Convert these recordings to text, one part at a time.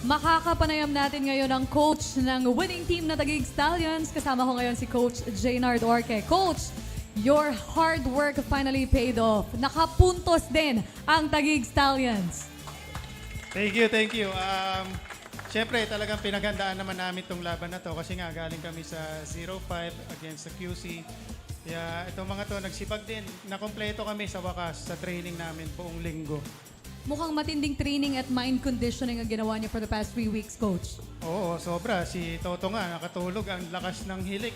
Makakapanayam natin ngayon ang coach ng winning team na Taguig Stallions. Kasama ko ngayon si Coach Jaynard Orque. Coach, your hard work finally paid off. Nakapuntos din ang Taguig Stallions. Thank you, thank you. Siyempre, talagang pinaghandaan naman namin itong laban na to kasi nga galing kami sa 0-5 against the QC. Kaya itong mga to nagsipag din. Nakompleto kami sa wakas sa training namin buong linggo. Mukhang matinding training at mind conditioning ang ginawa niyo for the past 3 weeks, Coach. Oo, sobra. Si Toto nga, nakatulog. Ang lakas ng hilik.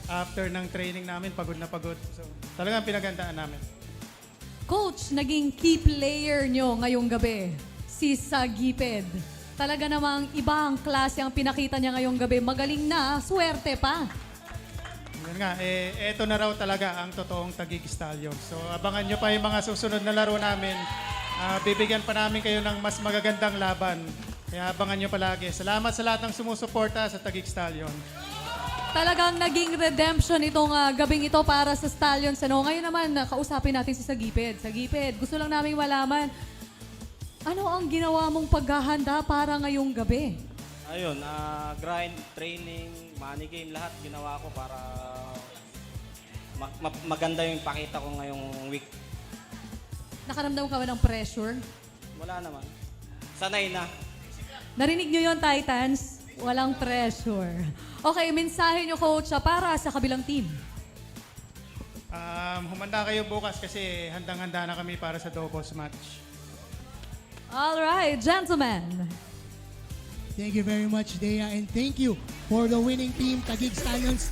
After ng training namin, pagod na pagod. So, talagang pinaghandaan namin. Coach, naging key player niyo ngayong gabi, si Sagiped. Talaga namang ibang klase ang pinakita niya ngayong gabi. Magaling na, swerte pa. Yun nga, eto na raw talaga ang totoong Taguig Stallions. So, abangan nyo pa yung mga susunod na laro namin. Bibigyan pa namin kayo ng mas magagandang laban. Kaya abangan nyo palagi. Salamat sa lahat ng sumusuporta sa Taguig Stallion. Talagang naging redemption itong gabing ito para sa Stallions. Ano? Ngayon naman, kausapin natin si Sagiped. Sagiped, gusto lang namin malaman, ano ang ginawa mong paghahanda para ngayong gabi? Ayun, grind, training, money game, lahat ginawa ko para maganda yung pakita ko ngayong week. Nakaramdam ka ba ng pressure? Wala naman. Sanay na. Narinig nyo yon Titans? Walang pressure. Okay, mensahe nyo, Coach, para sa kabilang team. Humanda kayo bukas kasi handang-handa na kami para sa doubles match. All right, gentlemen. Thank you very much, Dea, and thank you for the winning team, Taguig Stallions.